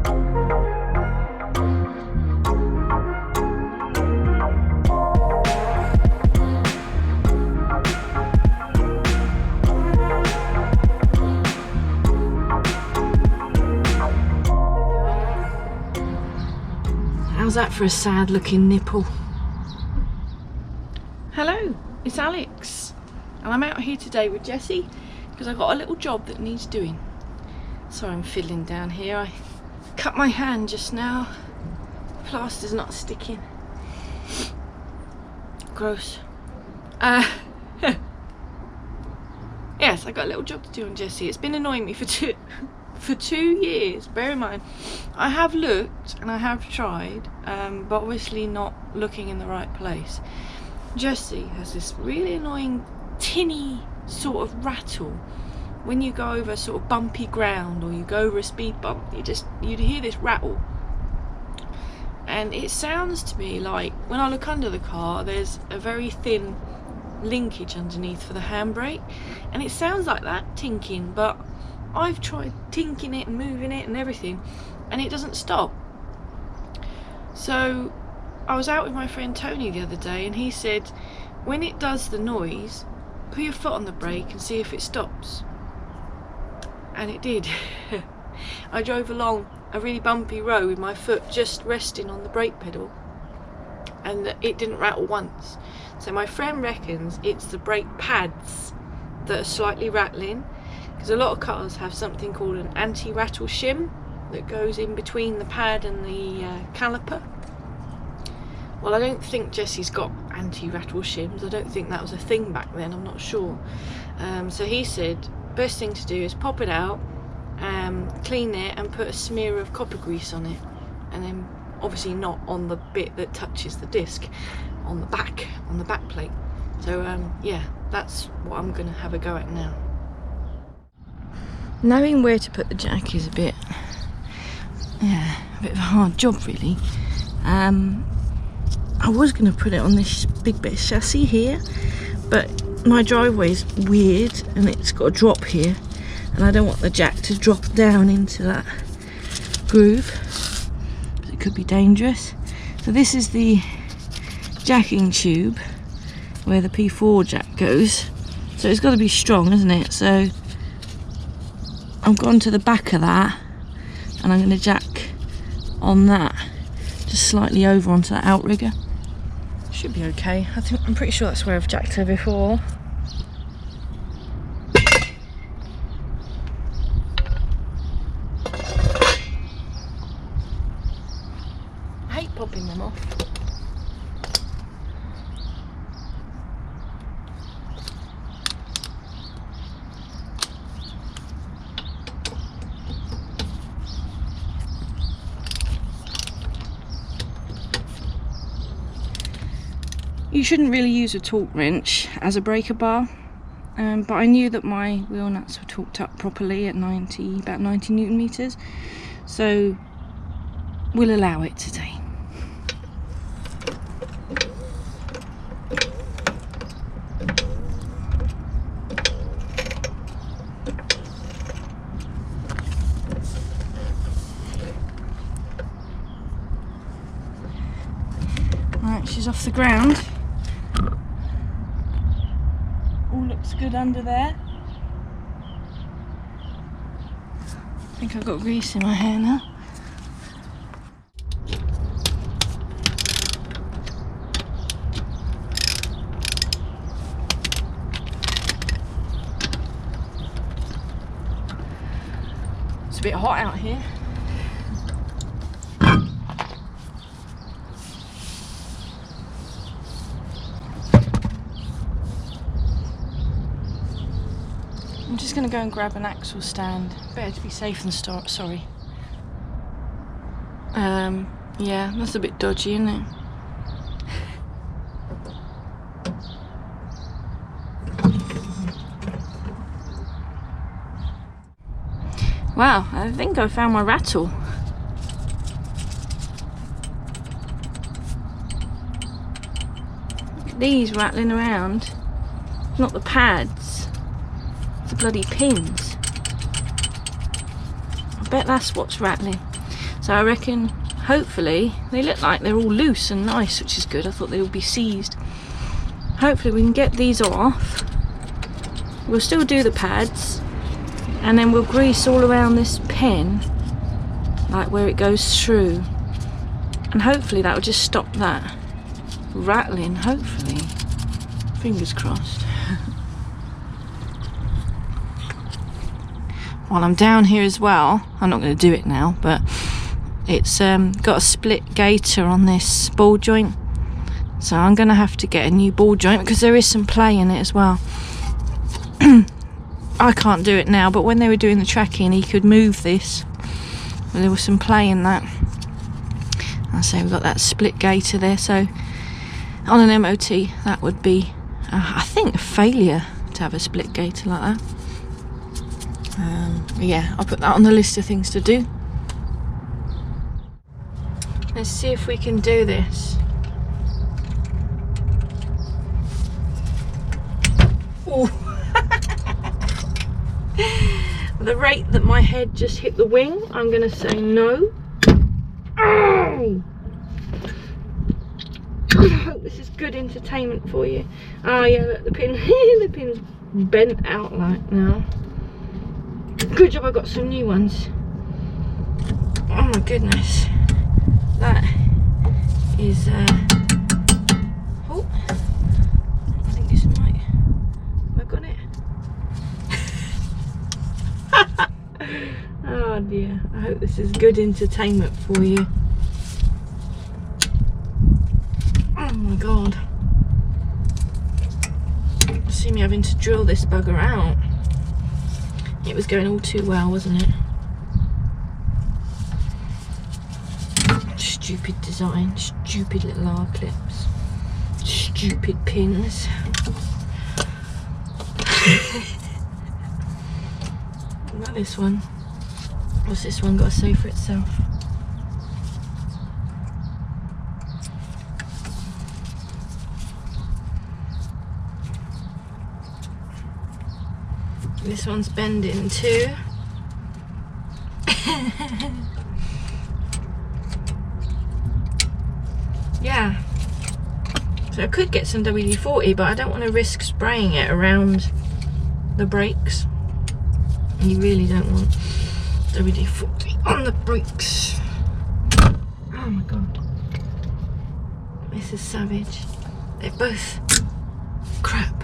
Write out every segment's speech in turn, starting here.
How's that for a sad looking nipple? Hello, it's Alex and I'm out here today with Jessie because I've got a little job that needs doing. Sorry, I'm fiddling down here. I cut my hand just now. Plaster's not sticking. Gross. Yes, I got a little job to do on Jessie. It's been annoying me for 2 years. Bear in mind, I have looked and I have tried, but obviously not looking in the right place. Jessie has this really annoying tinny sort of rattle when you go over sort of bumpy ground or you go over a speed bump. You'd hear this rattle, and it sounds to me like when I look under the car there's a very thin linkage underneath for the handbrake, and it sounds like that tinking, but I've tried tinking it and moving it and everything and it doesn't stop. So I was out with my friend Tony the other day and he said when it does the noise, put your foot on the brake and see if it stops. And it did. I drove along a really bumpy road with my foot just resting on the brake pedal and it didn't rattle once. So my friend reckons it's the brake pads that are slightly rattling, because a lot of cars have something called an anti-rattle shim that goes in between the pad and the caliper. Well, I don't think Jessie's got anti-rattle shims. I don't think that was a thing back then, I'm not sure. So he said best thing to do is pop it out, clean it and put a smear of copper grease on it, and then obviously not on the bit that touches the disc, on the back plate. So yeah, that's what I'm gonna have a go at now. Knowing where to put the jack is a bit of a hard job really. I was going to put it on this big bit of chassis here, but my driveway's weird and it's got a drop here and I don't want the jack to drop down into that groove. It could be dangerous. So this is the jacking tube where the P4 jack goes. So it's got to be strong, isn't it? So I've gone to the back of that and I'm going to jack on that just slightly over onto that outrigger. Should be okay. I'm pretty sure that's where I've jacked her before. I hate popping them off. You shouldn't really use a torque wrench as a breaker bar, but I knew that my wheel nuts were torqued up properly at about 90 Newton meters, so we'll allow it today. Right, she's off the ground. All looks good under there. I think I've got grease in my hair now. It's a bit hot out here. I'm just going to go and grab an axle stand. Better to be safe than sorry. Yeah, that's a bit dodgy, isn't it? Wow, I think I found my rattle. Look at these rattling around. Not the pads. The bloody pins. I bet that's what's rattling. So I reckon, hopefully, they look like they're all loose and nice, which is good. I thought they would be seized. Hopefully we can get these off. We'll still do the pads, and then we'll grease all around this pin, like where it goes through. And hopefully that will just stop that rattling, hopefully. Fingers crossed. While I'm down here as well, I'm not going to do it now, but it's got a split gaiter on this ball joint. So I'm going to have to get a new ball joint because there is some play in it as well. I can't do it now, but when they were doing the tracking, he could move this. There was some play in that. I say we've got that split gaiter there, so on an MOT that would be, I think, a failure to have a split gaiter like that. But yeah, I'll put that on the list of things to do. Let's see if we can do this. Oh. The rate that my head just hit the wing, I'm going to say no. Oh! I hope this is good entertainment for you. Oh yeah, look, the pin, the pin's bent out like now. Good job I got some new ones. Oh my goodness. That is, oh, I think this might, have I got it? Oh dear, I hope this is good entertainment for you. Oh my god. See me having to drill this bugger out. It was going all too well, wasn't it? Stupid design, stupid little R clips, stupid pins. What about this one? What's this one got to say for itself? This one's bending too. Yeah. So I could get some WD-40, but I don't want to risk spraying it around the brakes. You really don't want WD-40 on the brakes. Oh my god. This is savage. They're both crap.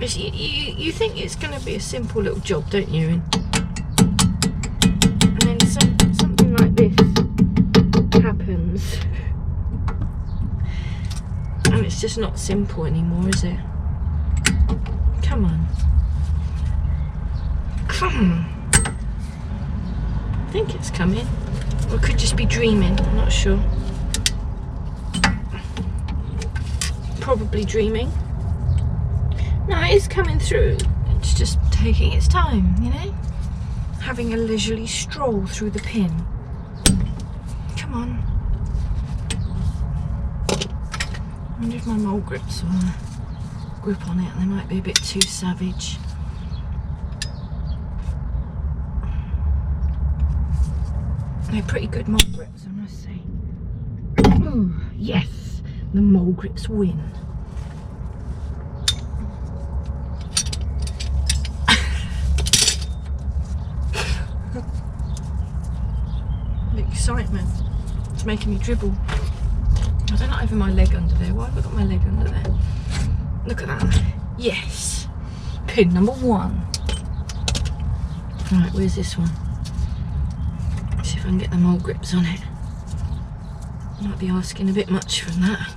You think it's going to be a simple little job, don't you? And then something like this happens. And it's just not simple anymore, is it? Come on. Come on. I think it's coming. Or it could just be dreaming, I'm not sure. Probably dreaming. No, it is coming through. It's just taking its time, you know? Having a leisurely stroll through the pin. Come on. I wonder if my mole grips will grip on it. They might be a bit too savage. They're pretty good mole grips, I must say. Oh, yes! The mole grips win. Excitement. It's making me dribble. I don't know, even my leg under there. Why have I got my leg under there? Look at that. Yes. Pin number 1. Right, where's this one? Let's see if I can get the mole grips on it. Might be asking a bit much from that.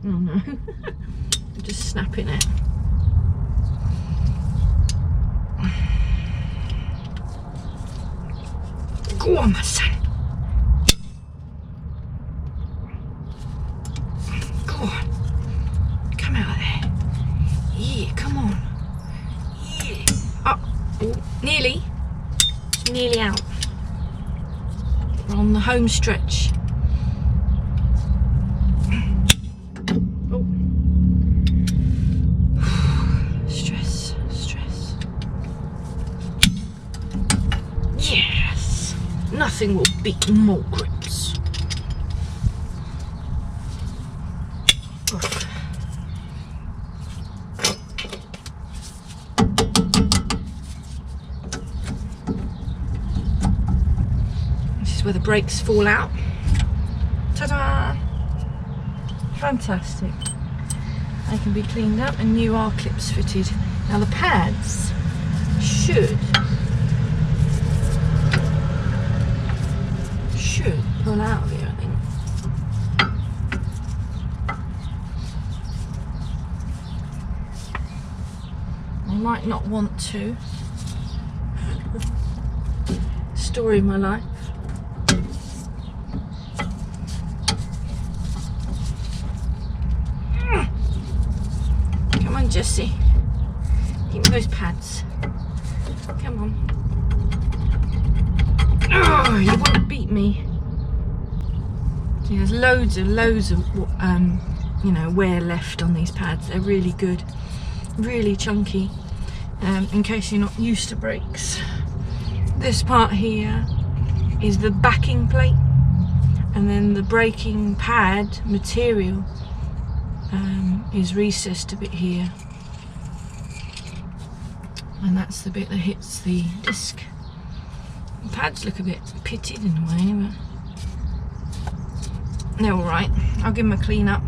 Oh no. I'm just snapping it. Go on, my son. Go on. Come out of there. Yeah, come on. Yeah. Oh, nearly. It's nearly out. We're on the home stretch. Oh. Stress. Yes! Nothing will beat more grips. Oof. Where the brakes fall out. Ta-da! Fantastic. They can be cleaned up and new R-clips fitted. Now the pads should pull out of here, I think. I might not want to. Story of my life. Come on, Jessie. Give me those pads. Come on. Oh, you won't beat me. See, there's loads of you know, wear left on these pads. They're really good, really chunky. In case you're not used to brakes, this part here is the backing plate, and then the braking pad material is recessed a bit here, and that's the bit that hits the disc. The pads look a bit pitted in a way, but they're alright. I'll give them a clean up.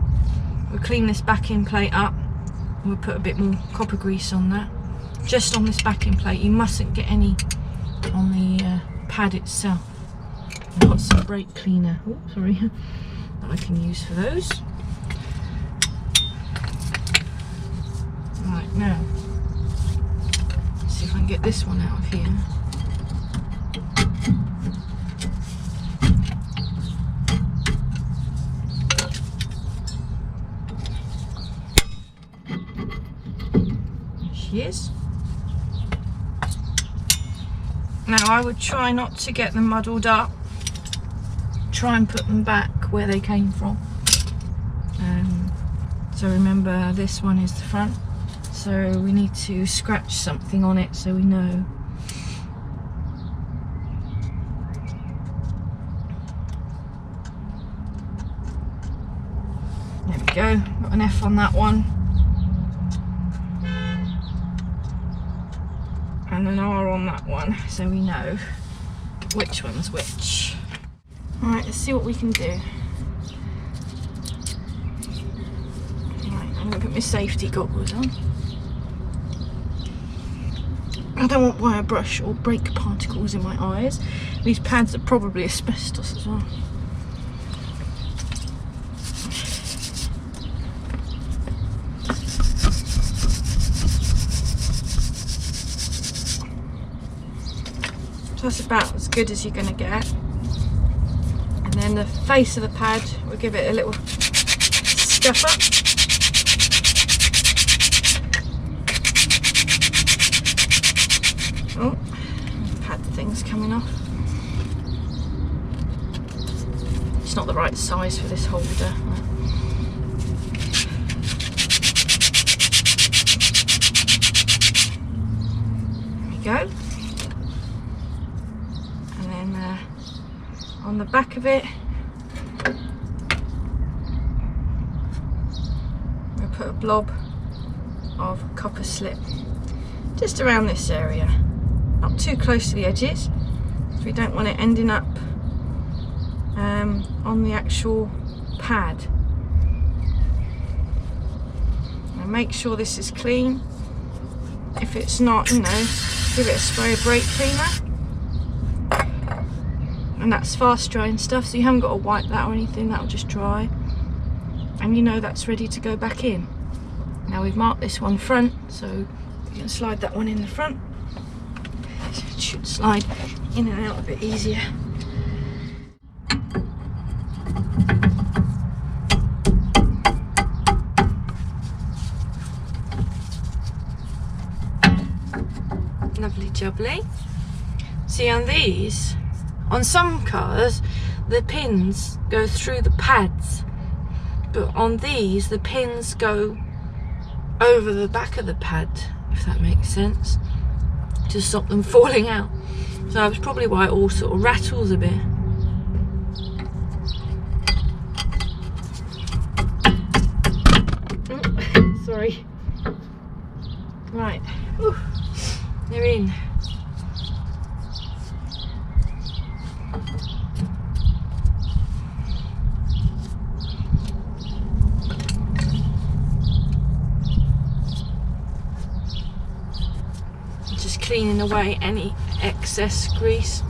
We'll clean this backing plate up and we'll put a bit more copper grease on that. Just on this backing plate. You mustn't get any on the pad itself. I've got some brake cleaner, oh sorry, that I can use for those. Right, now let's see if I can get this one out of here. There she is. Now I would try not to get them muddled up. Try and put them back where they came from. So remember, this one is the front. So we need to scratch something on it so we know. There we go. Got an F on that one. And an R on that one, so we know which one's which. Alright, let's see what we can do. Right, I'm going to put my safety goggles on. I don't want wire brush or brake particles in my eyes. These pads are probably asbestos as well. So that's about as good as you're going to get. And then the face of the pad, we'll give it a little scuff up. Oh, the pad thing's coming off. It's not the right size for this holder. There we go. On the back of it, we'll put a blob of copper slip just around this area, not too close to the edges, because we don't want it ending up on the actual pad. Now make sure this is clean. If it's not, you know, give it a spray of brake cleaner. And that's fast drying stuff, so you haven't got to wipe that or anything, that'll just dry. And you know that's ready to go back in. Now we've marked this one front, so we can slide that one in the front. So it should slide in and out a bit easier. Lovely jubbly. See, on these, on some cars, the pins go through the pads, but on these the pins go over the back of the pad, if that makes sense, to stop them falling out. So that's probably why it all sort of rattles a bit. Oh, sorry. Right, ooh, they're in. Just cleaning away any excess grease,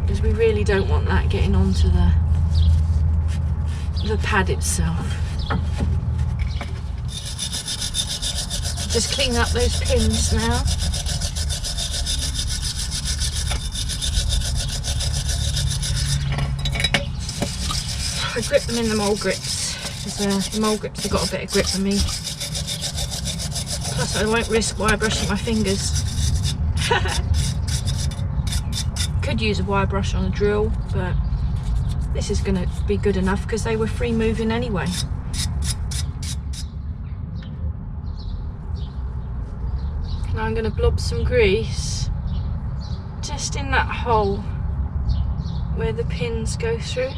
because we really don't want that getting onto the pad itself. Just clean up those pins now. I grip them in the mole grips, because the mole grips have got a bit of grip on me. Plus I won't risk wire brushing my fingers. Could use a wire brush on a drill, but this is going to be good enough because they were free moving anyway. Now I'm going to blob some grease just in that hole where the pins go through.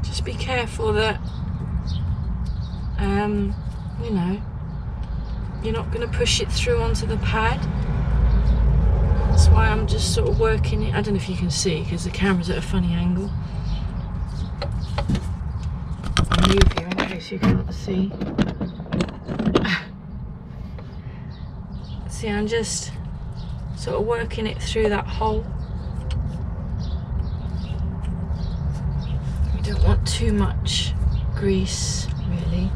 Just be careful that you know, you're not going to push it through onto the pad. That's why I'm just sort of working it. I don't know if you can see because the camera's at a funny angle. I'll move you in case you can't see. See, I'm just sort of working it through that hole. We don't want too much grease, really.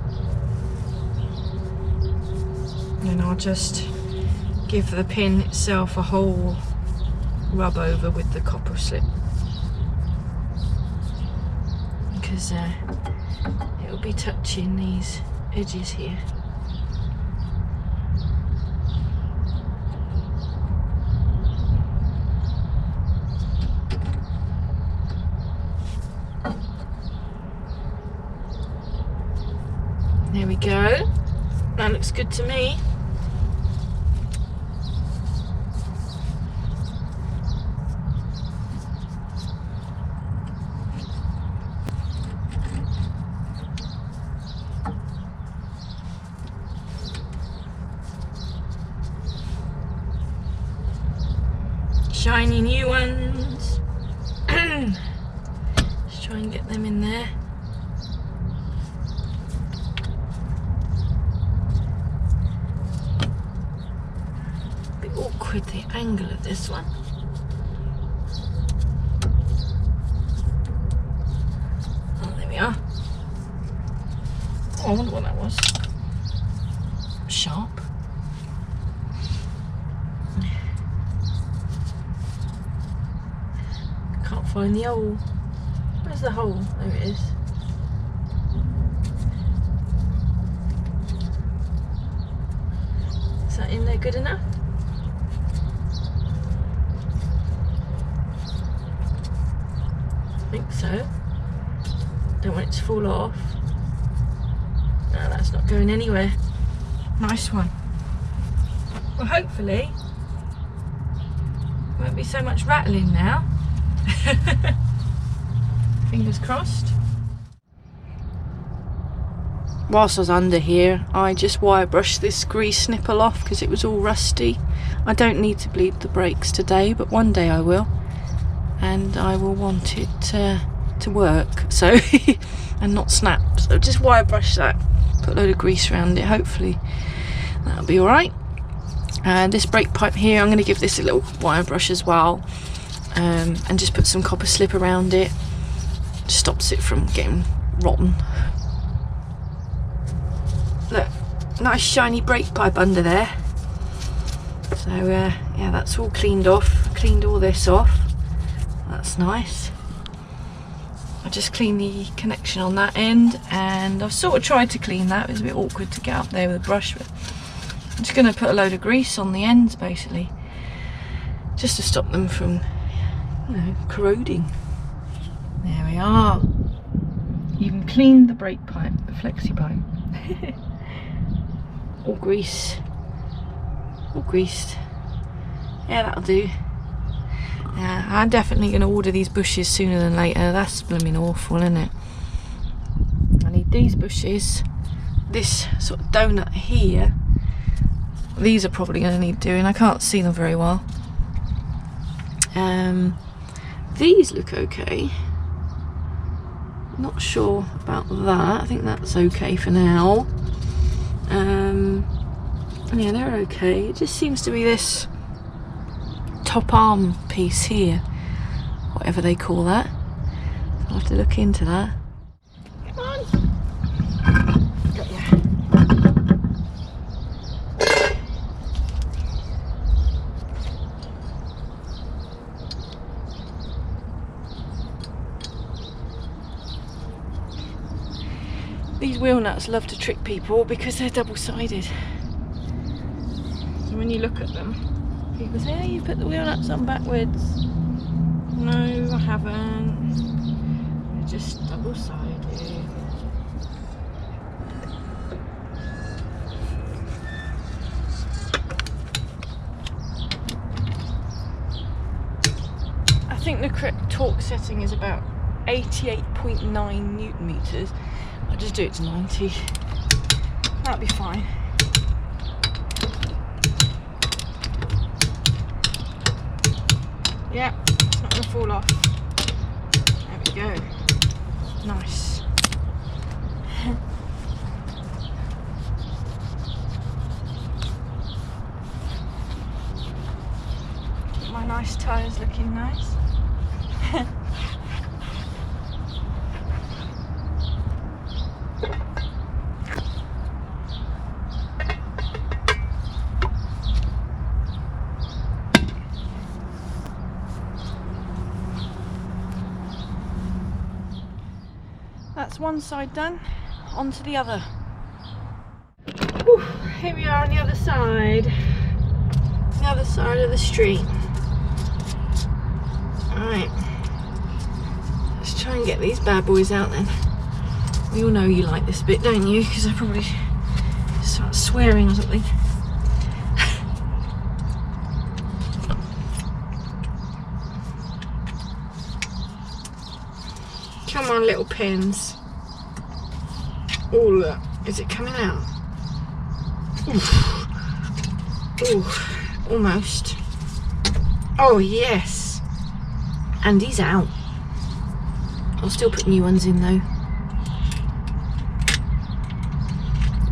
And I'll just give the pin itself a whole rub over with the copper slip, because it'll be touching these edges here. There we go. That looks good to me. Shiny new ones. Let's try and get them in there. Bit awkward, the angle of this one. Oh, there we are. Oh, I wonder what that was. Sharp. Can't find the hole. Where's the hole? There it is. Is that in there good enough? I think so. Don't want it to fall off. No, that's not going anywhere. Nice one. Well, hopefully won't be so much rattling now. Fingers crossed. Whilst I was under here, I just wire brushed this grease nipple off because it was all rusty. I don't need to bleed the brakes today, but one day I will, and I will want it to work, so and not snap. So just wire brush that, put a load of grease around it. Hopefully that'll be all right. And this brake pipe here, I'm going to give this a little wire brush as well. And just put some copper slip around it. Just stops it from getting rotten. Look, nice shiny brake pipe under there. So yeah, that's all cleaned off. Cleaned all this off. That's nice. I just clean the connection on that end, and I've sort of tried to clean that. It was a bit awkward to get up there with a brush, but I'm just going to put a load of grease on the ends basically, just to stop them from, you know, corroding. There we are. Even cleaned the brake pipe, the flexi pipe. All grease, all greased. Yeah, that'll do. Yeah, I'm definitely going to order these bushes sooner than later. That's blooming awful, isn't it? I need these bushes, this sort of donut here. These are probably going to need doing. I can't see them very well. These look okay. Not sure about that. I think that's okay for now. Yeah, they're okay. It just seems to be this top arm piece here, whatever they call that. I'll have to look into that. Come on. Got ya. These wheel nuts love to trick people because they're double-sided. So when you look at them, people say, oh, you put the wheel nuts on backwards. No, I haven't. They're just double-sided. I think the correct torque setting is about 88.9 Newton meters. I'll just do it to 90. That'll be fine. Yeah, it's not going to fall off. There we go. Nice. My nice tyres looking nice. That's one side done, on to the other. Whew, here we are on the other side of the street. Alright, let's try and get these bad boys out then. We all know you like this bit, don't you? Because I probably start swearing or something. Come on, little pins. Oh, look. Is it coming out? Oof. Ooh, almost. Oh, yes. And he's out. I'll still put new ones in, though.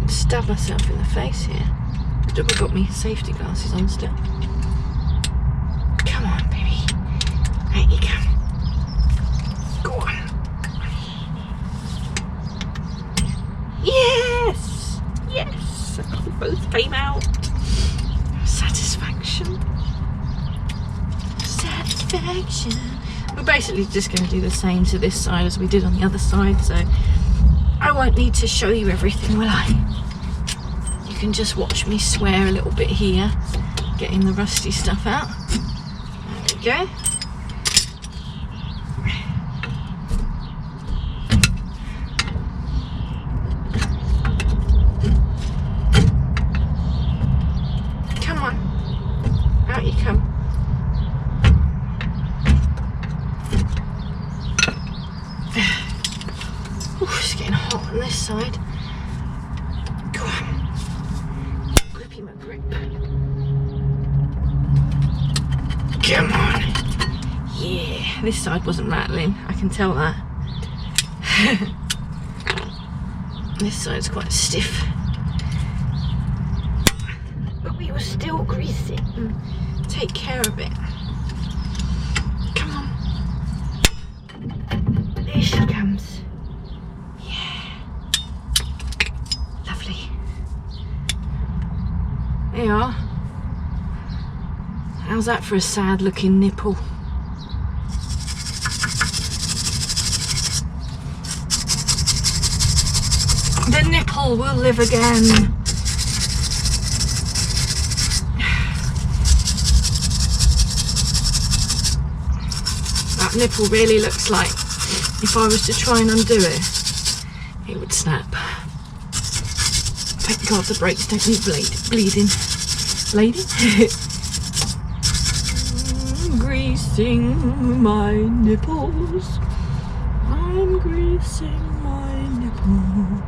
Stab myself in the face here. I've double got me safety glasses on still. Come on, baby. Out you come. Go on. Yes! Yes! They both came out. Satisfaction. Satisfaction. We're basically just going to do the same to this side as we did on the other side, so I won't need to show you everything, will I? You can just watch me swear a little bit here, getting the rusty stuff out. There we go. Side. Go on. Grippy my grip. Come on. Yeah, this side wasn't rattling, I can tell that. This side's quite stiff. But we will still grease it and take care of it. Come on. There she comes. There you are. How's that for a sad looking nipple? nipple will live again. That nipple really looks like if I was to try and undo it, it would snap. Thank God the brakes don't need bleeding. Bleeding? Greasing my nipples. I'm greasing my nipple.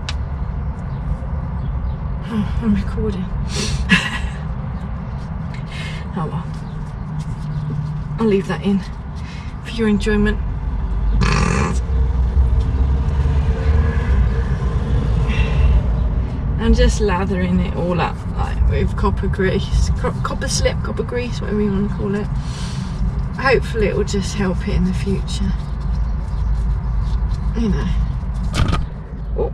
Oh, I'm recording. Oh well. I'll leave that in for your enjoyment. And just lathering it all up like with copper grease, copper slip, copper grease, whatever you want to call it. Hopefully it will just help it in the future. You know. Oh,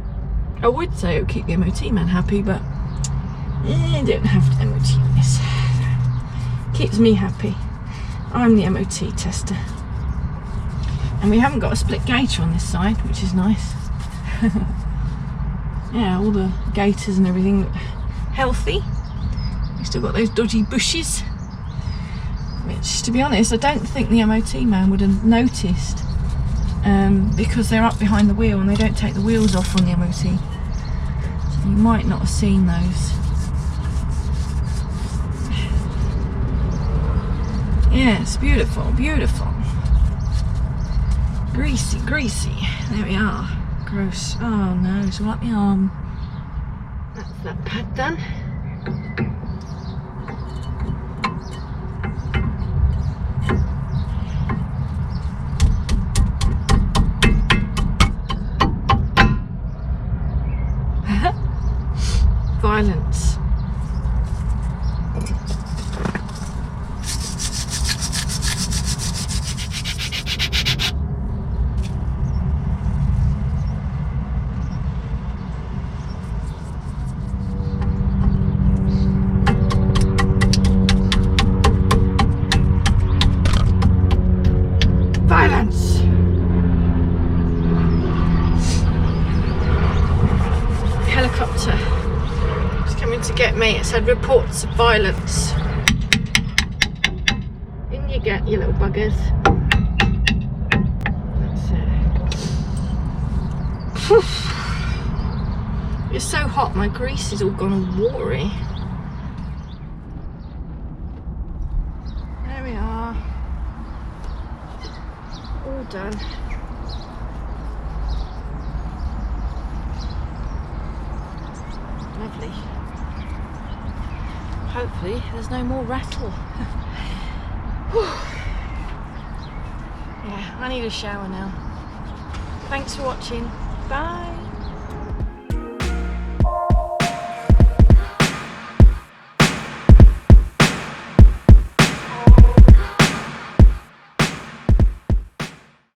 I would say it would keep the MOT man happy, but I don't have to MOT on this. Keeps me happy. I'm the MOT tester. And we haven't got a split gaiter on this side, which is nice. Yeah, all the gaiters and everything look healthy. We've still got those dodgy bushes, which, to be honest, I don't think the MOT man would have noticed, because they're up behind the wheel and they don't take the wheels off on the MOT. So you might not have seen those. Yeah, it's beautiful, beautiful. Greasy, greasy. There we are. Gross. Oh no, it's all up my arm. That's that pad done. Violence. Violence. Helicopter is coming to get me. It's had reports of violence. In you get, you little buggers. That's it. It's so hot, my grease is all gone all watery. There we are. All done. Lovely. Hopefully there's no more rattle. Yeah, I need a shower now. Thanks for watching. Bye.